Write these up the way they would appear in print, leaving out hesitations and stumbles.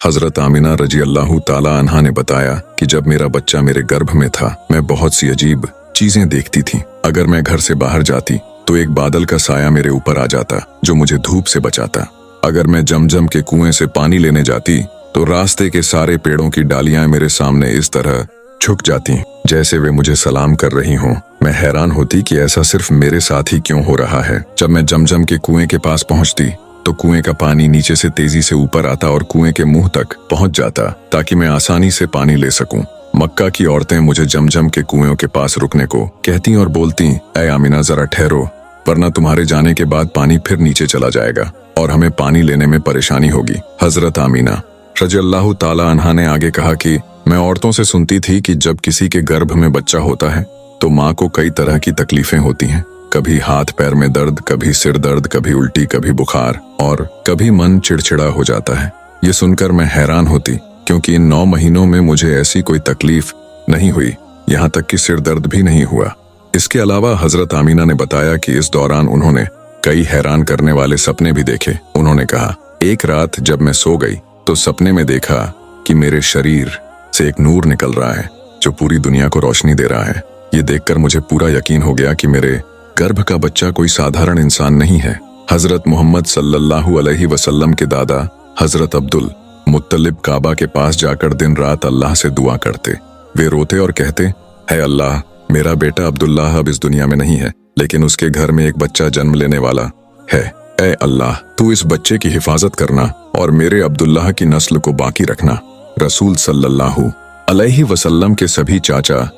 हजरत आमिना रजी अल्लाह ताला अन्हा ने बताया कि जब मेरा बच्चा मेरे गर्भ में था, मैं बहुत सी अजीब चीजें देखती थी। अगर मैं घर से बाहर जाती तो एक बादल का साया मेरे ऊपर आ जाता जो मुझे धूप से बचाता। अगर मैं जमजम के कुएं से पानी लेने जाती तो रास्ते के सारे पेड़ों की डालियां मेरे सामने इस तरह झुक जाती जैसे वे मुझे सलाम कर रही हों। मैं हैरान होती कि ऐसा सिर्फ मेरे साथ ही क्यों हो रहा है। जब मैं जमजम के कुएं के पास पहुंचती तो कुएं का पानी नीचे से तेजी से ऊपर आता और कुएं के मुंह तक पहुंच जाता ताकि मैं आसानी से पानी ले सकूं। मक्का की औरतें मुझे जमजम के कुएं के पास रुकने को कहती और बोलती, ऐ आमिना जरा ठहरो, वरना तुम्हारे जाने के बाद पानी फिर नीचे चला जाएगा और हमें पानी लेने में परेशानी होगी। हजरत आमिना रज़ियल्लाहु ताला अन्हा ने आगे कहा कि मैं औरतों से सुनती थी कि जब किसी के गर्भ में बच्चा होता है तो माँ को कई तरह की तकलीफें होती हैं। कभी हाथ पैर में दर्द, कभी सिर दर्द, कभी उल्टी, कभी बुखार और कभी मन चिड़चिड़ा हो जाता है। ये सुनकर मैं हैरान होती क्योंकि इन 9 महीनों में मुझे ऐसी कोई तकलीफ नहीं हुई, यहाँ तक कि सिर दर्द भी नहीं हुआ। इसके अलावा हजरत आमिना ने बताया कि इस दौरान उन्होंने कई हैरान करने वाले सपने भी देखे। उन्होंने कहा, एक रात जब मैं सो गई तो सपने में देखा कि मेरे शरीर से एक नूर निकल रहा है जो पूरी दुनिया को रोशनी दे रहा है। ये देखकर मुझे पूरा यकीन हो गया कि मेरे गर्भ का बच्चा कोई साधारण इंसान नहीं है। हजरत मोहम्मद सल्लल्लाहु अलैहि वसल्लम के दादा हजरत अब्दुल मुत्तलिब काबा के पास जाकर दिन रात अल्लाह से दुआ करते। वे रोते और कहते, है अल्लाह, मेरा बेटा अब्दुल्लाह अब इस दुनिया में नहीं है, लेकिन उसके घर में एक बच्चा जन्म लेने वाला है। ऐ अल्लाह, तू इस बच्चे की हिफाजत करना और मेरे अब्दुल्लाह की नस्ल को बाकी रखना। रसूल सल्लल्लाहु अलैहि वसल्लम के सभी चाचा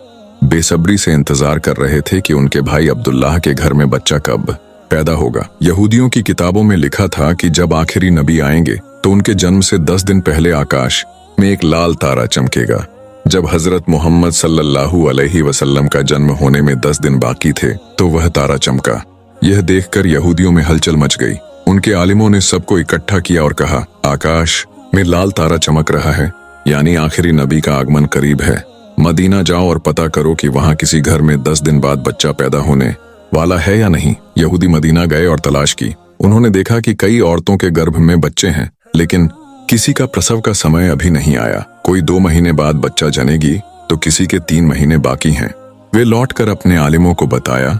बेसब्री से इंतजार कर रहे थे कि उनके भाई अब्दुल्लाह के घर में बच्चा कब पैदा होगा। यहूदियों की किताबों में लिखा था कि जब आखिरी नबी आएंगे तो उनके जन्म से 10 दिन पहले आकाश में एक लाल तारा चमकेगा। जब हजरत मोहम्मद सल्लल्लाहु अलैहि वसल्लम का जन्म होने में 10 दिन बाकी थे तो वह तारा चमका। यह देखकर यहूदियों में हलचल मच गई। उनके आलिमों ने सबको इकट्ठा किया और कहा, आकाश में लाल तारा चमक रहा है, यानी आखिरी नबी का आगमन करीब है। मदीना जाओ और पता करो कि वहां किसी घर में 10 दिन बाद बच्चा पैदा होने वाला है या नहीं। यहूदी मदीना गए और तलाश की। उन्होंने देखा कि कई औरतों के गर्भ में बच्चे हैं, लेकिन किसी का प्रसव का समय अभी नहीं आया। कोई 2 महीने बाद बच्चा जनेगी तो किसी के 3 महीने बाकी हैं। वे लौटकर अपने आलिमों को बताया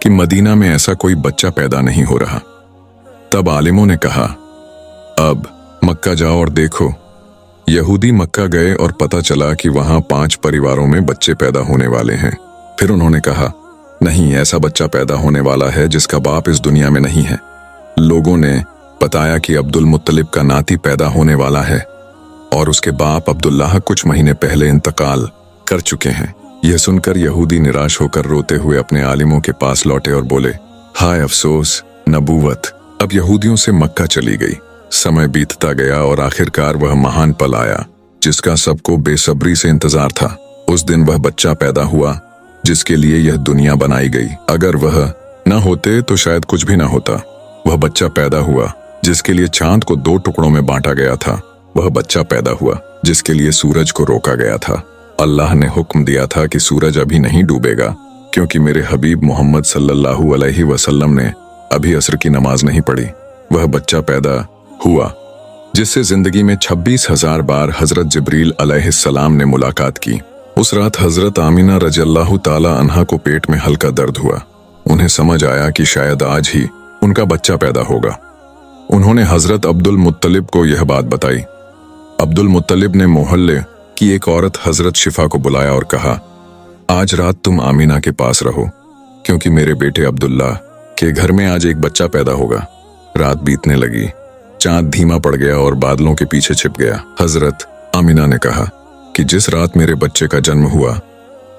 कि मदीना में ऐसा कोई बच्चा पैदा नहीं हो रहा। तब आलिमों ने कहा, अब मक्का जाओ और देखो। यहूदी मक्का गए और पता चला कि वहां 5 परिवारों में बच्चे पैदा होने वाले हैं। फिर उन्होंने कहा, नहीं, ऐसा बच्चा पैदा होने वाला है जिसका बाप इस दुनिया में नहीं है। लोगों ने बताया कि अब्दुल मुत्तलिब का नाती पैदा होने वाला है और उसके बाप अब्दुल्लाह कुछ महीने पहले इंतकाल कर चुके हैं। यह सुनकर यहूदी निराश होकर रोते हुए अपने आलिमों के पास लौटे और बोले, हाय अफसोस, नबूवत अब यहूदियों से मक्का चली गई। समय बीतता गया और आखिरकार वह महान पल आया जिसका सबको बेसब्री से इंतजार था। उस दिन वह बच्चा पैदा हुआ जिसके लिए यह दुनिया बनाई गई। अगर वह न होते तो शायद कुछ भी न होता। वह बच्चा पैदा हुआ जिसके लिए चांद को 2 टुकड़ों में बांटा गया था। वह बच्चा पैदा हुआ जिसके लिए सूरज को रोका गया था। अल्लाह ने हुक्म दिया था कि सूरज अभी नहीं डूबेगा क्योंकि मेरे हबीब मोहम्मद सल्लल्लाहु अलैहि वसल्लम ने अभी असर की नमाज नहीं पढ़ी। वह बच्चा पैदा हुआ जिससे जिंदगी में 26,000 बार हजरत जिब्रील अलैहिस्सलाम ने मुलाकात की। उस रात हजरत आमिना रज़ियल्लाहु ताला अन्हा को पेट में हल्का दर्द हुआ। उन्हें समझ आया कि शायद आज ही उनका बच्चा पैदा होगा। उन्होंने हजरत अब्दुल मुत्तलिब को यह बात बताई। अब्दुल मुत्तलिब ने मोहल्ले की एक औरत हजरत शिफा को बुलाया और कहा, आज रात तुम आमिना के पास रहो क्योंकि मेरे बेटे अब्दुल्ला के घर में आज एक बच्चा पैदा होगा। रात बीतने लगी, चांद धीमा पड़ गया और बादलों के पीछे छिप गया। हजरत आमिना ने कहा कि जिस रात मेरे बच्चे का जन्म हुआ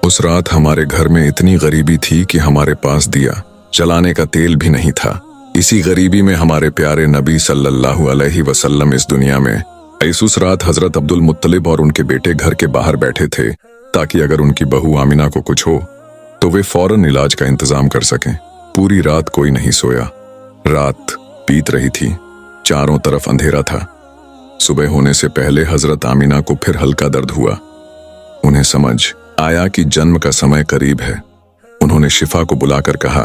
उस रात हमारे घर में इतनी गरीबी थी कि हमारे पास दिया जलाने का तेल भी नहीं था। इसी गरीबी में हमारे प्यारे नबी सल्लल्लाहु अलैहि वसल्लम इस दुनिया में। उस रात हजरत अब्दुल मुत्तलिब और उनके बेटे घर के बाहर बैठे थे ताकि अगर उनकी बहू आमिना को कुछ हो तो वे फौरन इलाज का इंतजाम कर सकें। पूरी रात कोई नहीं सोया। रात बीत रही थी, चारों तरफ अंधेरा था। सुबह होने से पहले हजरत आमिना को फिर हल्का दर्द हुआ। उन्हें समझ आया कि जन्म का समय करीब है। उन्होंने शिफा को बुलाकर कहा,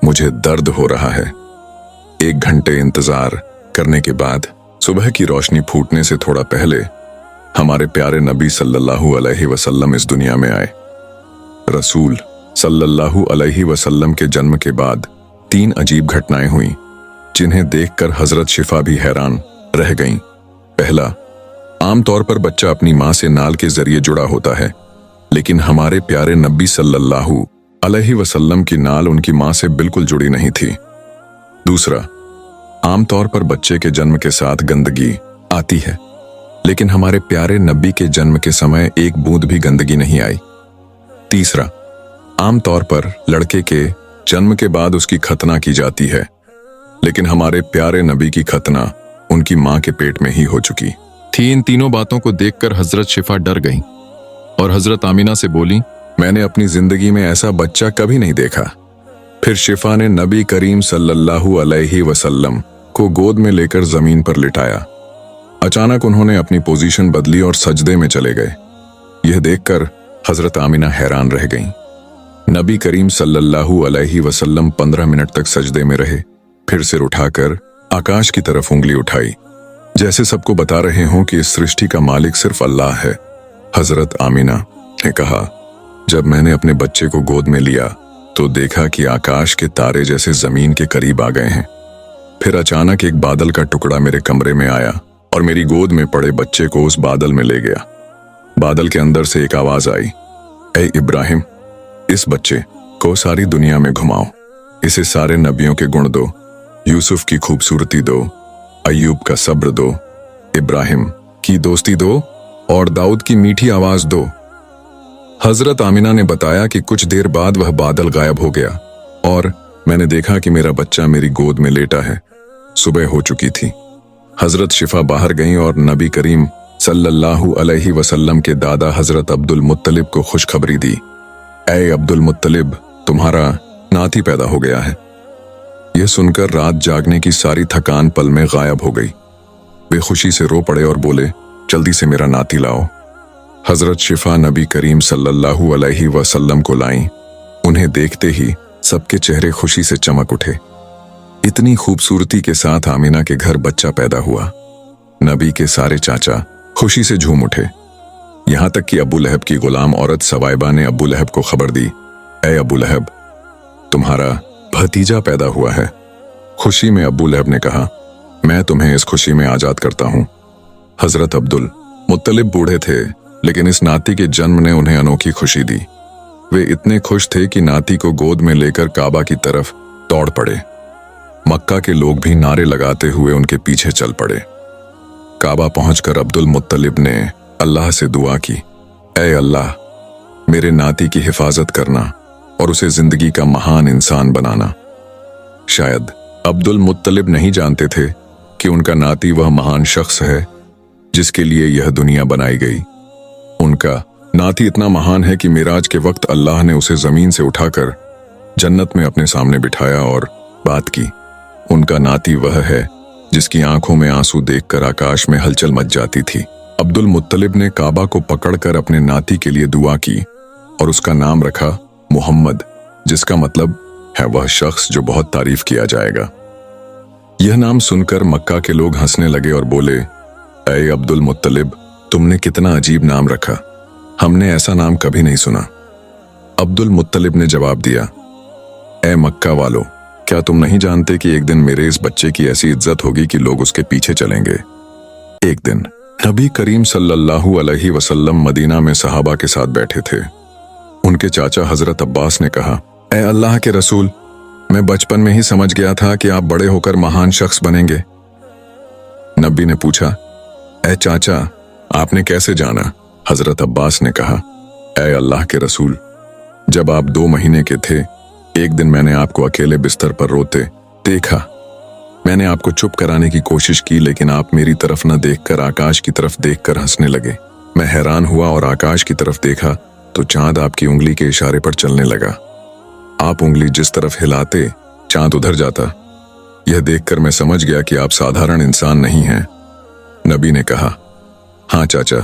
मुझे दर्द हो रहा है। 1 घंटे इंतजार करने के बाद सुबह की रोशनी फूटने से थोड़ा पहले हमारे प्यारे नबी सल्लल्लाहु अलैहि वसल्लम इस दुनिया में आए। रसूल सल्लल्लाहु अलैहि वसल्लम के जन्म के बाद 3 अजीब घटनाएं हुईं, जिन्हें देखकर हजरत शिफा भी हैरान रह गईं। पहला, आमतौर पर बच्चा अपनी मां से नाल के जरिए जुड़ा होता है, लेकिन हमारे प्यारे नबी सल्लल्लाहु अलैहि वसल्लम की नाल उनकी मां से बिल्कुल जुड़ी नहीं थी। दूसरा, आमतौर पर बच्चे के जन्म के साथ गंदगी आती है, लेकिन हमारे प्यारे नबी के जन्म के समय एक बूंद भी गंदगी नहीं आई। तीसरा, आमतौर पर लड़के के जन्म के बाद उसकी खतना की जाती है, लेकिन हमारे प्यारे नबी की खतना उनकी मां के पेट में ही हो चुकी थी। इन तीनों बातों को देखकर हजरत शिफा डर गईं और हजरत आमिना से बोली, मैंने अपनी जिंदगी में ऐसा बच्चा कभी नहीं देखा। फिर शिफा ने नबी करीम सल्लल्लाहु अलैहि वसल्लम को गोद में लेकर जमीन पर लिटाया। अचानक उन्होंने अपनी पोजीशन बदली और सजदे में चले गए। यह देखकर हजरत आमिना हैरान रह गईं। नबी करीम सल्लल्लाहु अलैहि वसल्लम 15 मिनट तक सजदे में रहे, फिर सिर उठाकर आकाश की तरफ उंगली उठाई, जैसे सबको बता रहे हों कि इस सृष्टि का मालिक सिर्फ अल्लाह है। हजरत आमिना ने कहा, जब मैंने अपने बच्चे को गोद में लिया तो देखा कि आकाश के तारे जैसे जमीन के करीब आ गए हैं। फिर अचानक एक बादल का टुकड़ा मेरे कमरे में आया और मेरी गोद में पड़े बच्चे को उस बादल में ले गया। बादल के अंदर से एक आवाज आई, ऐ इब्राहिम, इस बच्चे को सारी दुनिया में घुमाओ, इसे सारे नबियों के गुण दो, यूसुफ की खूबसूरती दो, अय्यूब का सब्र दो, इब्राहिम की दोस्ती दो और दाऊद की मीठी आवाज दो। हजरत आमिना ने बताया कि कुछ देर बाद वह बादल गायब हो गया और मैंने देखा कि मेरा बच्चा मेरी गोद में लेटा है। सुबह हो चुकी थी। हजरत शिफा बाहर गईं और नबी करीम सल्लल्लाहु अलैहि वसल्लम के दादा हजरत अब्दुल मुत्तलिब को खुशखबरी दी, ऐ अब्दुल मुत्तलिब, तुम्हारा नाती पैदा हो गया है। यह सुनकर रात जागने की सारी थकान पल में गायब हो गई। वे खुशी से रो पड़े और बोले, जल्दी से मेरा नाती लाओ। हजरत शिफा नबी करीम सल्लल्लाहु अलैहि वसल्लम को लाईं। उन्हें देखते ही सबके चेहरे खुशी से चमक उठे। इतनी खूबसूरती के साथ आमिना के घर बच्चा पैदा हुआ। नबी के सारे चाचा खुशी से झूम उठे। यहां तक कि अबू लहब की गुलाम औरत सवाइबा ने अबू लहब को खबर दी, ऐ अबू लहब, तुम्हारा भतीजा पैदा हुआ है। खुशी में अबू लहब ने कहा, मैं तुम्हें इस खुशी में आजाद करता हूं। हजरत अब्दुल मुत्तलिब बूढ़े थे, लेकिन इस नाती के जन्म ने उन्हें अनोखी खुशी दी। वे इतने खुश थे कि नाती को गोद में लेकर काबा की तरफ दौड़ पड़े। मक्का के लोग भी नारे लगाते हुए उनके पीछे चल पड़े। काबा पहुंचकर अब्दुल मुत्तलिब ने अल्लाह से दुआ की, ऐ अल्लाह, मेरे नाती की हिफाजत करना और उसे जिंदगी का महान इंसान बनाना। शायद अब्दुल मुत्तलिब नहीं जानते थे कि उनका नाती वह महान शख्स है जिसके लिए यह दुनिया बनाई गई। उनका नाती इतना महान है कि मिराज के वक्त अल्लाह ने उसे जमीन से उठाकर जन्नत में अपने सामने बिठाया और बात की। उनका नाती वह है जिसकी आंखों में आंसू देखकर आकाश में हलचल मच जाती थी। अब्दुल मुत्तलिब ने काबा को पकड़कर अपने नाती के लिए दुआ की और उसका नाम रखा मोहम्मद, जिसका मतलब है वह शख्स जो बहुत तारीफ किया जाएगा। यह नाम सुनकर मक्का के लोग हंसने लगे और बोले, ऐ अब्दुल मुत्तलिब, तुमने कितना अजीब नाम रखा, हमने ऐसा नाम कभी नहीं सुना। अब्दुल मुत्तलिब ने जवाब दिया, ऐ मक्का वालों, क्या तुम नहीं जानते कि एक दिन मेरे इस बच्चे की ऐसी इज्जत होगी कि लोग उसके पीछे चलेंगे। एक दिन नबी करीम सल्लल्लाहु अलैहि वसल्लम मदीना में सहाबा के साथ बैठे थे। उनके चाचा हजरत अब्बास ने कहा, ऐ अल्लाह के रसूल, मैं बचपन में ही समझ गया था कि आप बड़े होकर महान शख्स बनेंगे। नबी ने पूछा, ऐ चाचा, आपने कैसे जाना? हजरत अब्बास ने कहा, ऐ अल्लाह के रसूल, जब आप 2 महीने के थे, एक दिन मैंने आपको अकेले बिस्तर पर रोते देखा। मैंने आपको चुप कराने की कोशिश की, लेकिन आप मेरी तरफ न देखकर आकाश की तरफ देखकर हंसने लगे। मैं हैरान हुआ और आकाश की तरफ देखा तो चांद आपकी उंगली के इशारे पर चलने लगा। आप उंगली जिस तरफ हिलाते, चांद उधर जाता। यह देखकर मैं समझ गया कि आप साधारण इंसान नहीं हैं। नबी ने कहा, हाँ चाचा,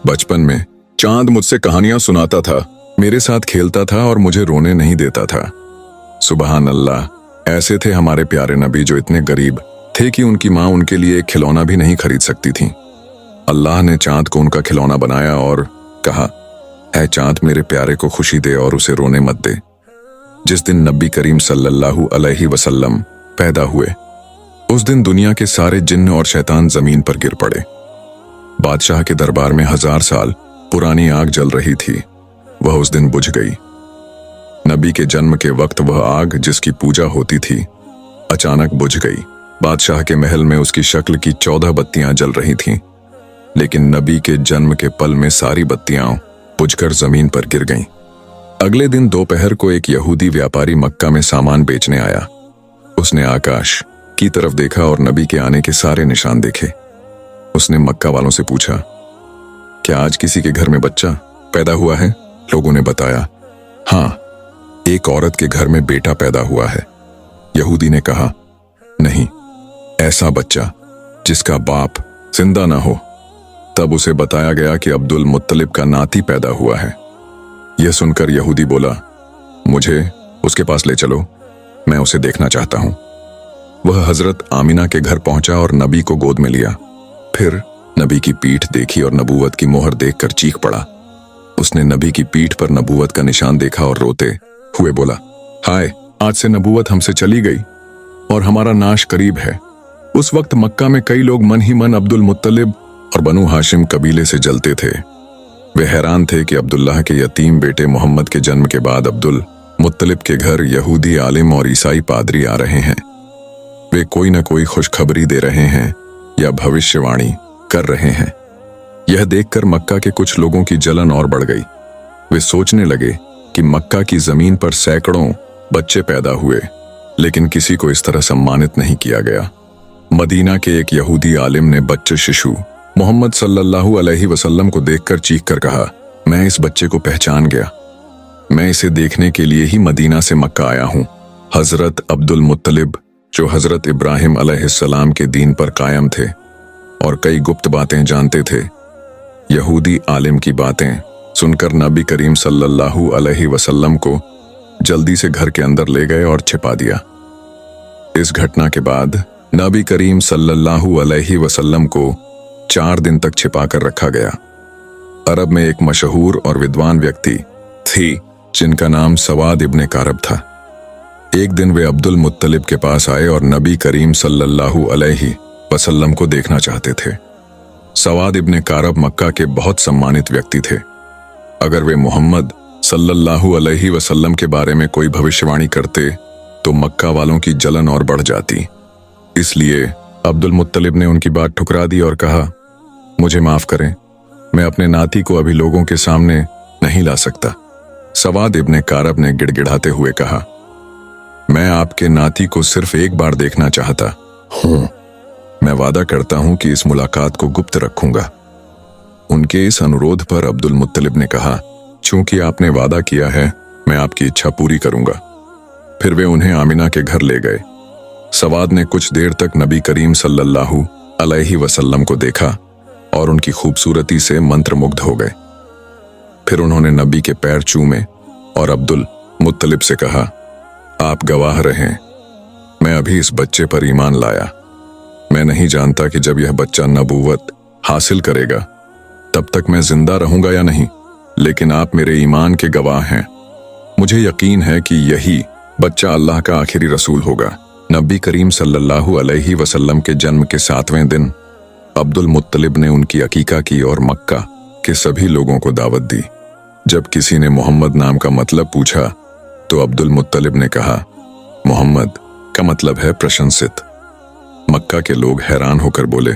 बचपन में चांद मुझसे कहानियां सुनाता था, मेरे साथ खेलता था और मुझे रोने नहीं देता था। सुबहान अल्लाह, ऐसे थे हमारे प्यारे नबी जो इतने गरीब थे कि उनकी माँ उनके लिए एक खिलौना भी नहीं खरीद सकती थी। अल्लाह ने चांद को उनका खिलौना बनाया और कहा, ऐ चांद मेरे प्यारे को खुशी दे और उसे रोने मत दे। जिस दिन नबी करीम सल्लल्लाहु अलैहि वसल्लम पैदा हुए, उस दिन दुनिया के सारे जिन्न और शैतान जमीन पर गिर पड़े। बादशाह के दरबार में 1000 साल पुरानी आग जल रही थी, वह उस दिन बुझ गई। नबी के जन्म के वक्त वह आग जिसकी पूजा होती थी अचानक बुझ गई। बादशाह के महल में उसकी शक्ल की 14 बत्तियां जल रही थीं, लेकिन नबी के जन्म के पल में सारी बत्तियां बुझकर जमीन पर गिर गईं। अगले दिन दोपहर को एक यहूदी व्यापारी मक्का में सामान बेचने आया। उसने आकाश की तरफ देखा और नबी के आने के सारे निशान देखे। उसने मक्का वालों से पूछा, क्या आज किसी के घर में बच्चा पैदा हुआ है? लोगों ने बताया, हाँ, एक औरत के घर में बेटा पैदा हुआ है। यहूदी ने कहा, नहीं, ऐसा बच्चा जिसका बाप जिंदा ना हो। तब उसे बताया गया कि अब्दुल मुत्तलिब का नाती पैदा हुआ है। यह सुनकर यहूदी बोला, मुझे उसके पास ले चलो, मैं उसे देखना चाहता हूं। वह हजरत आमिना के घर पहुंचा और नबी को गोद में लिया। फिर नबी की पीठ देखी और नबूवत की मोहर देखकर चीख पड़ा। उसने नबी की पीठ पर नबूवत का निशान देखा और रोते हुए बोला, हाय, आज से नबूवत हमसे चली गई और हमारा नाश करीब है। उस वक्त मक्का में कई लोग मन ही मन अब्दुल मुत्तलिब और बनु हाशिम कबीले से जलते थे। वे हैरान थे कि अब्दुल्लाह के यतीम बेटे मोहम्मद के जन्म के बाद अब्दुल मुत्तलिब के घर यहूदी आलिम और ईसाई पादरी आ रहे हैं। वे कोई न कोई खुशखबरी दे रहे हैं या भविष्यवाणी कर रहे हैं। यह देखकर मक्का के कुछ लोगों की जलन और बढ़ गई। वे सोचने लगे कि मक्का की जमीन पर सैकड़ों बच्चे पैदा हुए, लेकिन किसी को इस तरह सम्मानित नहीं किया गया। मदीना के एक यहूदी आलिम ने बच्चे शिशु मोहम्मद सल्लल्लाहु अलैहि वसल्लम को देखकर चीखकर कहा, मैं इस बच्चे को पहचान गया। मैं इसे देखने के लिए ही मदीना से मक्का आया हूं। हजरत अब्दुल मुत्तलिब, जो हजरत इब्राहिम अलैहिस्सलाम के दीन पर कायम थे और कई गुप्त बातें जानते थे, यहूदी आलिम की बातें सुनकर नबी करीम सल्लल्लाहु अलैहि वसल्लम को जल्दी से घर के अंदर ले गए और छिपा दिया। इस घटना के बाद नबी करीम सल्लल्लाहु अलैहि वसल्लम को 4 दिन तक छिपा कर रखा गया। अरब में एक मशहूर और विद्वान व्यक्ति थी जिनका नाम सवाद इब्ने कारब था। एक दिन वे अब्दुल मुत्तलिब के पास आए और नबी करीम सल्लल्लाहु अलैहि वसल्लम को देखना चाहते थे। सवाद इब्ने कारब मक्का के बहुत सम्मानित व्यक्ति थे। अगर वे मोहम्मद सल्लल्लाहु अलैहि वसल्लम के बारे में कोई भविष्यवाणी करते तो मक्का वालों की जलन और बढ़ जाती। इसलिए अब्दुल मुत्तलिब ने उनकी बात ठुकरा दी और कहा, मुझे माफ करें, मैं अपने नाती को अभी लोगों के सामने नहीं ला सकता। सवाद इब्ने कारब ने गिड़गिड़ाते हुए कहा, मैं आपके नाती को सिर्फ एक बार देखना चाहता हूं। मैं वादा करता हूं कि इस मुलाकात को गुप्त रखूंगा। उनके इस अनुरोध पर अब्दुल मुत्तलिब ने कहा, चूंकि आपने वादा किया है, मैं आपकी इच्छा पूरी करूंगा। फिर वे उन्हें आमिना के घर ले गए। सवाद ने कुछ देर तक नबी करीम सल्लल्लाहु अलैहि वसल्लम को देखा और उनकी खूबसूरती से मंत्रमुग्ध हो गए। फिर उन्होंने नबी के पैर चूमे और अब्दुल मुत्तलिब से कहा, आप गवाह रहें, मैं अभी इस बच्चे पर ईमान लाया। मैं नहीं जानता कि जब यह बच्चा नबूवत हासिल करेगा तब तक मैं जिंदा रहूंगा या नहीं, लेकिन आप मेरे ईमान के गवाह हैं। मुझे यकीन है कि यही बच्चा अल्लाह का आखिरी रसूल होगा। नबी करीम सल्लल्लाहु अलैहि वसल्लम के जन्म के 7वें दिन अब्दुल मुत्तलिब ने उनकी अकीका की और मक्का के सभी लोगों को दावत दी। जब किसी ने मोहम्मद नाम का मतलब पूछा तो अब्दुल मुत्तलिब ने कहा, मोहम्मद का मतलब है प्रशंसित। मक्का के लोग हैरान होकर बोले,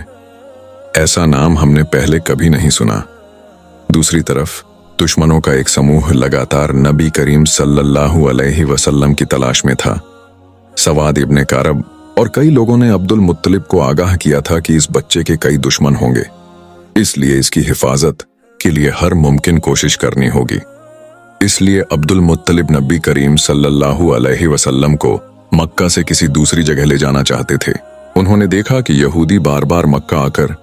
ऐसा नाम हमने पहले कभी नहीं सुना। दूसरी तरफ दुश्मनों का एक समूह लगातार नबी करीम सल्लल्लाहु अलैहि वसल्लम की तलाश में था। सवाद इब्ने कारब और कई लोगों ने अब्दुल मुत्तलिब को आगाह किया था कि इस बच्चे के कई दुश्मन होंगे, इसलिए इसकी हिफाजत के लिए हर मुमकिन कोशिश करनी होगी। इसलिए अब्दुल मुत्तलिब नबी करीम सल्लल्लाहु अलैहि वसल्लम को मक्का से किसी दूसरी जगह ले जाना चाहते थे। उन्होंने देखा कि यहूदी बार बार मक्का आकर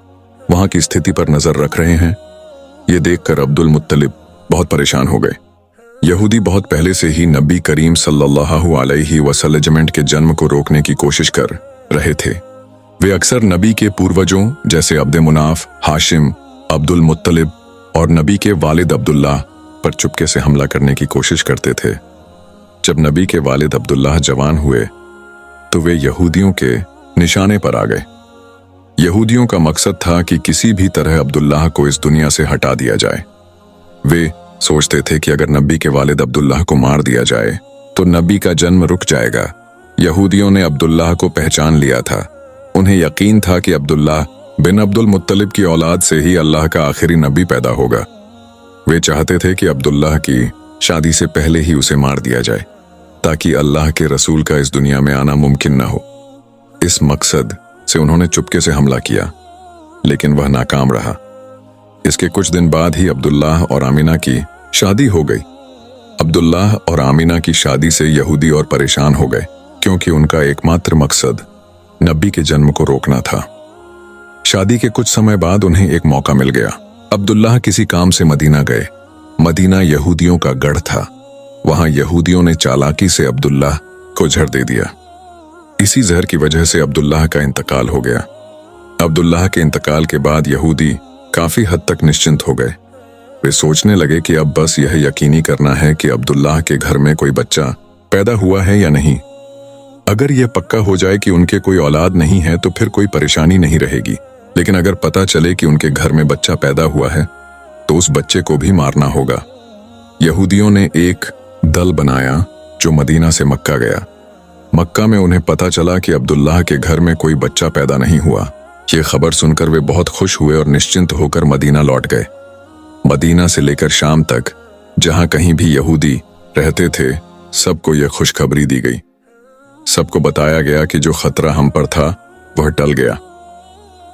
वहां की स्थिति पर नजर रख रहे हैं। ये देखकर अब्दुल मुत्तलिब बहुत परेशान हो गए। यहूदी बहुत पहले से ही नबी करीम सल्लल्लाहु अलैहि वसल्लम के जन्म को रोकने की कोशिश कर रहे थे। वे अक्सर नबी के पूर्वजों जैसे अब्द मुनाफ, हाशिम, अब्दुल मुत्तलिब और नबी के वालिद अब्दुल्लाह पर चुपके से हमला करने की कोशिश करते थे। जब नबी के वालिद अब्दुल्लाह जवान हुए तो वे यहूदियों के निशाने पर आ गए। यहूदियों का मकसद था कि किसी भी तरह अब्दुल्लाह को इस दुनिया से हटा दिया जाए। वे सोचते थे कि अगर नबी के वालिद अब्दुल्लाह को मार दिया जाए तो नबी का जन्म रुक जाएगा। यहूदियों ने अब्दुल्लाह को पहचान लिया था। उन्हें यकीन था कि अब्दुल्लाह बिन अब्दुल मुत्तलिब की औलाद से ही अल्लाह का आखिरी नबी पैदा होगा। वे चाहते थे कि अब्दुल्लाह की शादी से पहले ही उसे मार दिया जाए ताकि अल्लाह के रसूल का इस दुनिया में आना मुमकिन न हो। इस मकसद से उन्होंने चुपके से हमला किया, लेकिन वह नाकाम रहा। इसके कुछ दिन बाद ही अब्दुल्लाह और आमिना की शादी हो गई। अब्दुल्लाह और आमिना की शादी से यहूदी और परेशान हो गए, क्योंकि उनका एकमात्र मकसद नबी के जन्म को रोकना था। शादी के कुछ समय बाद उन्हें एक मौका मिल गया। अब्दुल्लाह किसी काम से मदीना गए। मदीना यहूदियों का गढ़ था। वहां यहूदियों ने चालाकी से अब्दुल्लाह को जहर दे दिया। इसी जहर की वजह से अब्दुल्लाह का इंतकाल हो गया। अब्दुल्लाह के इंतकाल के बाद यहूदी काफी हद तक निश्चिंत हो गए। वे सोचने लगे कि अब बस यह यकीनी करना है कि अब्दुल्लाह के घर में कोई बच्चा पैदा हुआ है या नहीं। अगर यह पक्का हो जाए कि उनके कोई औलाद नहीं है तो फिर कोई परेशानी नहीं रहेगी, लेकिन अगर पता चले कि उनके घर में बच्चा पैदा हुआ है तो उस बच्चे को भी मारना होगा। यहूदियों ने एक दल बनाया जो मदीना से मक्का गया। मक्का में उन्हें पता चला कि अब्दुल्लाह के घर में कोई बच्चा पैदा नहीं हुआ। ये खबर सुनकर वे बहुत खुश हुए और निश्चिंत होकर मदीना लौट गए। मदीना से लेकर शाम तक जहां कहीं भी यहूदी रहते थे, सबको यह खुशखबरी दी गई। सबको बताया गया कि जो खतरा हम पर था वह टल गया।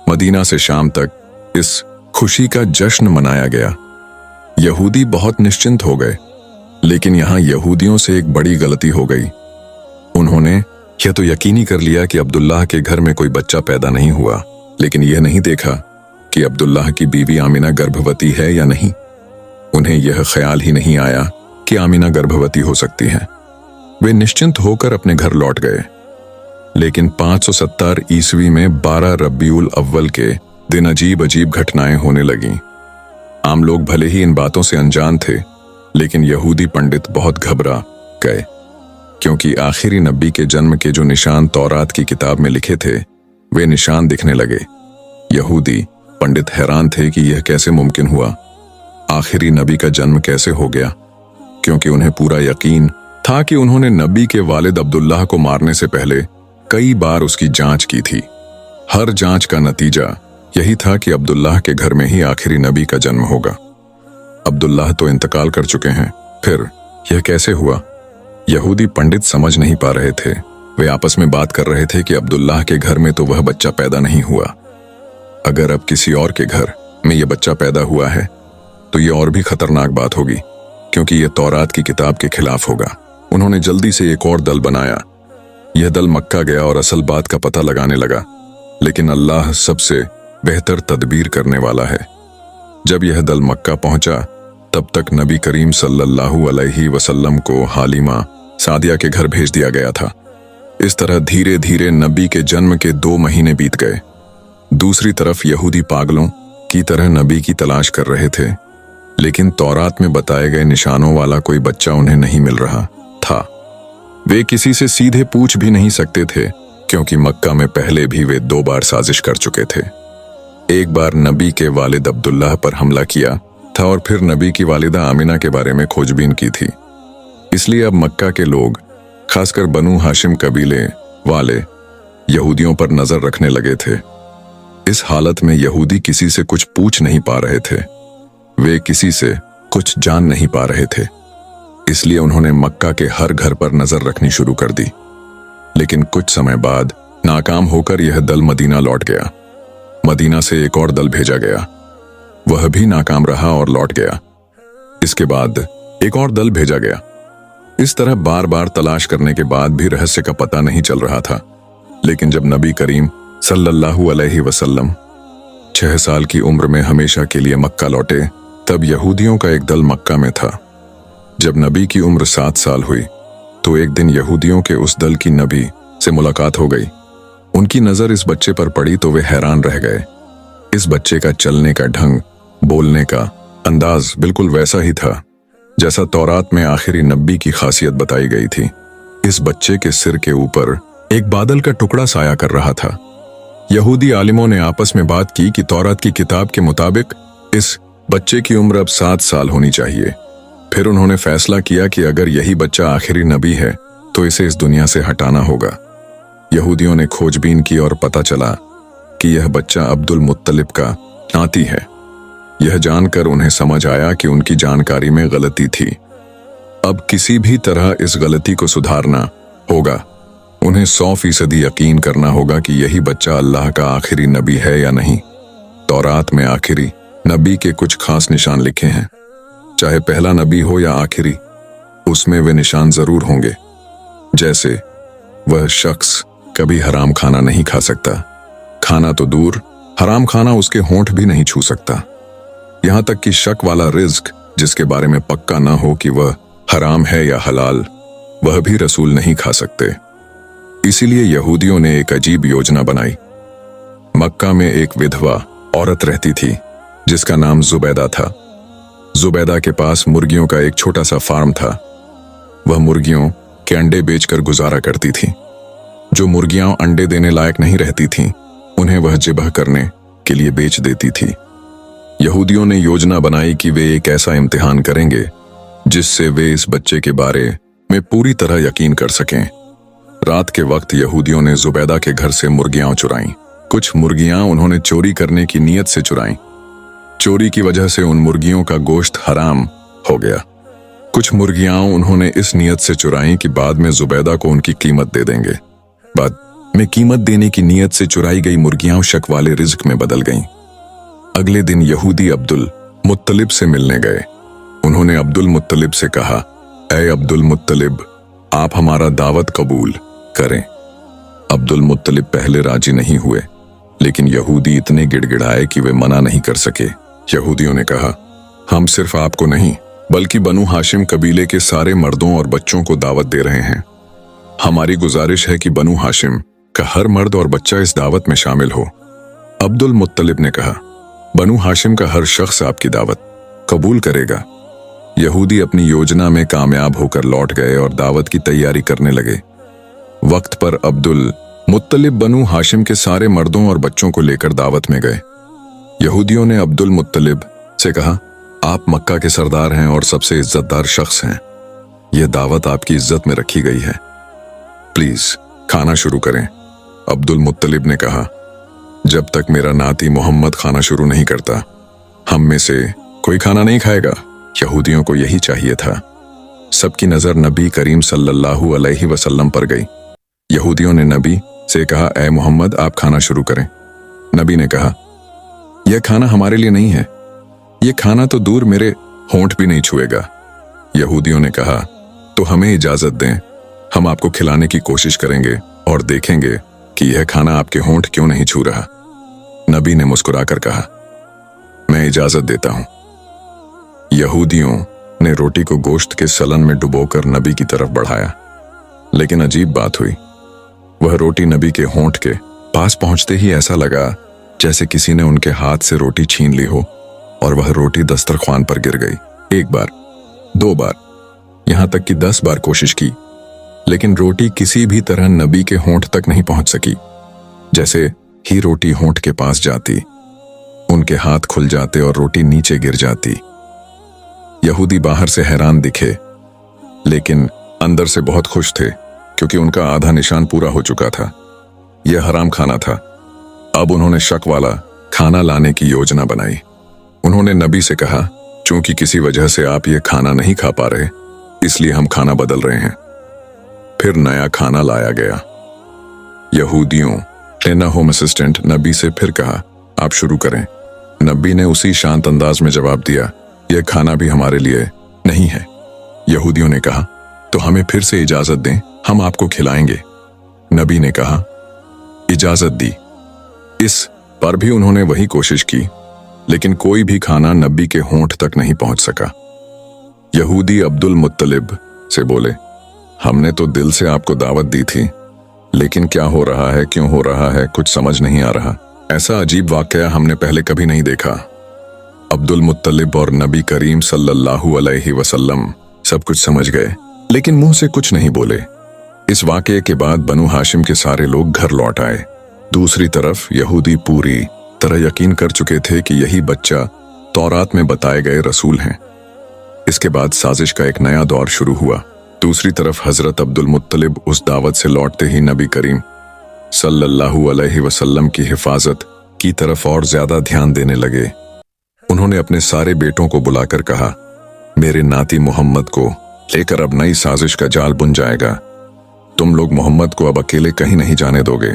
मदीना से शाम तक इस खुशी का जश्न मनाया गया। यहूदी बहुत निश्चिंत हो गए, लेकिन यहां यहूदियों से एक बड़ी गलती हो गई। उन्होंने यह तो यकीनी कर लिया कि अब्दुल्लाह के घर में कोई बच्चा पैदा नहीं हुआ, लेकिन यह नहीं देखा कि अब्दुल्लाह की बीवी आमिना गर्भवती है या नहीं। उन्हें यह ख्याल ही नहीं आया कि आमिना गर्भवती हो सकती है। वे निश्चिंत होकर अपने घर लौट गए। लेकिन 570 ईस्वी में 12 रब्बीउल अव्वल के दिन अजीब अजीब घटनाएं होने लगीं। आम लोग भले ही इन बातों से अनजान थे, लेकिन यहूदी पंडित बहुत घबरा गए, क्योंकि आखिरी नबी के जन्म के जो निशान तौरात की किताब में लिखे थे वे निशान दिखने लगे। यहूदी पंडित हैरान थे कि यह कैसे मुमकिन हुआ, आखिरी नबी का जन्म कैसे हो गया, क्योंकि उन्हें पूरा यकीन था कि उन्होंने नबी के वालिद अब्दुल्लाह को मारने से पहले कई बार उसकी जांच की थी। हर जांच का नतीजा यही था कि अब्दुल्लाह के घर में ही आखिरी नबी का जन्म होगा। अब्दुल्लाह तो इंतकाल कर चुके हैं, फिर यह कैसे हुआ? यहूदी पंडित समझ नहीं पा रहे थे। वे आपस में बात कर रहे थे कि अब्दुल्लाह के घर में तो वह बच्चा पैदा नहीं हुआ। अगर अब किसी और के घर में यह बच्चा पैदा हुआ है तो यह और भी खतरनाक बात होगी, क्योंकि यह तौरात की किताब के खिलाफ होगा। उन्होंने जल्दी से एक और दल बनाया। यह दल मक्का गया और असल बात का पता लगाने लगा, लेकिन अल्लाह सबसे बेहतर तदबीर करने वाला है। जब यह दल मक्का पहुंचा तब तक नबी करीम सल्लल्लाहु अलैहि वसल्लम को हालिमा सादिया के घर भेज दिया गया था। इस तरह धीरे धीरे नबी के जन्म के 2 महीने बीत गए। दूसरी तरफ यहूदी पागलों की तरह नबी की तलाश कर रहे थे, लेकिन तौरात में बताए गए निशानों वाला कोई बच्चा उन्हें नहीं मिल रहा था। वे किसी से सीधे पूछ भी नहीं सकते थे, क्योंकि मक्का में पहले भी वे 2 बार साजिश कर चुके थे। एक बार नबी के वालिद अब्दुल्लाह पर हमला किया था और फिर नबी की वालिदा आमिना के बारे में खोजबीन की थी। इसलिए अब मक्का के लोग, खासकर बनु हाशिम कबीले वाले, यहूदियों पर नजर रखने लगे थे। इस हालत में यहूदी किसी से कुछ पूछ नहीं पा रहे थे। वे किसी से कुछ जान नहीं पा रहे थे। इसलिए उन्होंने मक्का के हर घर पर नजर रखनी शुरू कर दी। लेकिन कुछ समय बाद नाकाम होकर यह दल मदीना लौट गया। मदीना से एक और दल भेजा गया, वह भी नाकाम रहा और लौट गया। इसके बाद एक और दल भेजा गया। इस तरह बार बार तलाश करने के बाद भी रहस्य का पता नहीं चल रहा था। लेकिन जब नबी करीम सल्लल्लाहु अलैहि वसल्लम 6 साल की उम्र में हमेशा के लिए मक्का लौटे, तब यहूदियों का एक दल मक्का में था। जब नबी की उम्र 7 साल हुई तो एक दिन यहूदियों के उस दल की नबी से मुलाकात हो गई। उनकी नजर इस बच्चे पर पड़ी तो वे हैरान रह गए। इस बच्चे का चलने का ढंग, बोलने का अंदाज बिल्कुल वैसा ही था जैसा तौरात में आखिरी नबी की खासियत बताई गई थी। इस बच्चे के सिर के ऊपर एक बादल का टुकड़ा साया कर रहा था। यहूदी आलिमों ने आपस में बात की कि तौरात की किताब के मुताबिक इस बच्चे की उम्र अब 7 साल होनी चाहिए। फिर उन्होंने फैसला किया कि अगर यही बच्चा आखिरी नबी है तो इसे इस दुनिया से हटाना होगा। यहूदियों ने खोजबीन की और पता चला कि यह बच्चा अब्दुल मुत्तलिब का नाती है। यह जानकर उन्हें समझ आया कि उनकी जानकारी में गलती थी। अब किसी भी तरह इस गलती को सुधारना होगा। उन्हें 100% यकीन करना होगा कि यही बच्चा अल्लाह का आखिरी नबी है या नहीं। तौरात में आखिरी नबी के कुछ खास निशान लिखे हैं। चाहे पहला नबी हो या आखिरी, उसमें वे निशान जरूर होंगे। जैसे वह शख्स कभी हराम खाना नहीं खा सकता, खाना तो दूर, हराम खाना उसके होंठ भी नहीं छू सकता। यहां तक कि शक वाला रिज्क जिसके बारे में पक्का ना हो कि वह हराम है या हलाल, वह भी रसूल नहीं खा सकते। इसीलिए यहूदियों ने एक अजीब योजना बनाई। मक्का में एक विधवा औरत रहती थी जिसका नाम जुबैदा था। जुबैदा के पास मुर्गियों का एक छोटा सा फार्म था। वह मुर्गियों के अंडे बेचकर गुजारा करती थी। जो मुर्गियां अंडे देने लायक नहीं रहती थीं, उन्हें वह ज़िबह करने के लिए बेच देती थी। यहूदियों ने योजना बनाई कि वे एक ऐसा इम्तिहान करेंगे जिससे वे इस बच्चे के बारे में पूरी तरह यकीन कर सकें। रात के वक्त यहूदियों ने जुबैदा के घर से मुर्गियां चुराईं। कुछ मुर्गियां उन्होंने चोरी करने की नीयत से चुराईं। चोरी की वजह से उन मुर्गियों का गोश्त हराम हो गया। कुछ मुर्गियां उन्होंने इस नीयत से चुराईं कि बाद में जुबैदा को उनकी कीमत दे देंगे। बाद में कीमत देने की नीयत से चुराई गई मुर्गियां शक वाले रिज्क में बदल गईं। अगले दिन यहूदी अब्दुल मुत्तलिब से मिलने गए। उन्होंने अब्दुल मुत्तलिब से कहा, ऐ अब्दुल मुत्तलिब, आप हमारा दावत कबूल करें। अब्दुल मुत्तलिब पहले राजी नहीं हुए, लेकिन यहूदी इतने गिड़गिड़ाए कि वे मना नहीं कर सके। यहूदियों ने कहा, हम सिर्फ आपको नहीं बल्कि बनु हाशिम कबीले के सारे मर्दों और बच्चों को दावत दे रहे हैं। हमारी गुजारिश है कि बनु हाशिम का हर मर्द और बच्चा इस दावत में शामिल हो। अब्दुल मुत्तलिब ने कहा, बनु हाशिम का हर शख्स आपकी दावत कबूल करेगा। यहूदी अपनी योजना में कामयाब होकर लौट गए और दावत की तैयारी करने लगे। वक्त पर अब्दुल मुत्तलिब बनु हाशिम के सारे मर्दों और बच्चों को लेकर दावत में गए। यहूदियों ने अब्दुल मुत्तलिब से कहा, आप मक्का के सरदार हैं और सबसे इज्जतदार शख्स हैं। यह दावत आपकी इज्जत में रखी गई है, प्लीज खाना शुरू करें। अब्दुल मुत्तलिब ने कहा, जब तक मेरा नाती मोहम्मद खाना शुरू नहीं करता, हम में से कोई खाना नहीं खाएगा। यहूदियों को यही चाहिए था। सबकी नजर नबी करीम सल्लल्लाहु अलैहि वसल्लम पर गई। यहूदियों ने नबी से कहा, ऐ मोहम्मद, आप खाना शुरू करें। नबी ने कहा, यह खाना हमारे लिए नहीं है। यह खाना तो दूर, मेरे होंठ भी नहीं छुएगा। यहूदियों ने कहा, तो हमें इजाजत दें, हम आपको खिलाने की कोशिश करेंगे और देखेंगे कि यह खाना आपके होंठ क्यों नहीं छू रहा। नबी ने मुस्कुराकर कहा, मैं इजाजत देता हूं। यहूदियों ने रोटी को गोश्त के सलन में डुबोकर नबी की तरफ बढ़ाया, लेकिन अजीब बात हुई। वह रोटी नबी के होंठ के पास पहुंचते ही ऐसा लगा जैसे किसी ने उनके हाथ से रोटी छीन ली हो और वह रोटी दस्तरख्वान पर गिर गई। 1 बार, 2 बार, यहां तक कि 10 बार कोशिश की, लेकिन रोटी किसी भी तरह नबी के होंठ तक नहीं पहुंच सकी। जैसे ही रोटी होंठ के पास जाती, उनके हाथ खुल जाते और रोटी नीचे गिर जाती। यहूदी बाहर से हैरान दिखे, लेकिन अंदर से बहुत खुश थे, क्योंकि उनका आधा निशान पूरा हो चुका था। यह हराम खाना था। अब उन्होंने शक वाला खाना लाने की योजना बनाई। उन्होंने नबी से कहा, चूंकि किसी वजह से आप ये खाना नहीं खा पा रहे, इसलिए हम खाना बदल रहे हैं। फिर नया खाना लाया गया। यहूदियों ने होम असिस्टेंट नबी से फिर कहा, आप शुरू करें। नबी ने उसी शांत अंदाज में जवाब दिया, यह खाना भी हमारे लिए नहीं है। यहूदियों ने कहा, तो हमें फिर से इजाजत दें, हम आपको खिलाएंगे। नबी ने कहा, इजाजत दी। इस पर भी उन्होंने वही कोशिश की, लेकिन कोई भी खाना नबी के होंठ तक नहीं पहुंच सका। यहूदी अब्दुल मुत्तलिब से बोले, हमने तो दिल से आपको दावत दी थी, लेकिन क्या हो रहा है, क्यों हो रहा है, कुछ समझ नहीं आ रहा। ऐसा अजीब वाकया हमने पहले कभी नहीं देखा। अब्दुल मुत्तलिब और नबी करीम सल्लल्लाहु अलैहि वसल्लम सब कुछ समझ गए, लेकिन मुंह से कुछ नहीं बोले। इस वाकये के बाद बनु हाशिम के सारे लोग घर लौट आए। दूसरी तरफ यहूदी पूरी तरह यकीन कर चुके थे कि यही बच्चा तौरात में बताए गए रसूल हैं। इसके बाद साजिश का एक नया दौर शुरू हुआ। दूसरी तरफ हजरत अब्दुल मुत्तलिब उस दावत से लौटते ही नबी करीम सल्लल्लाहु अलैहि वसल्लम की हिफाजत की तरफ और ज्यादा ध्यान देने लगे। उन्होंने अपने सारे बेटों को बुलाकर कहा, मेरे नाती मोहम्मद को लेकर अब नई साजिश का जाल बुन जाएगा। तुम लोग मोहम्मद को अब अकेले कहीं नहीं जाने दोगे।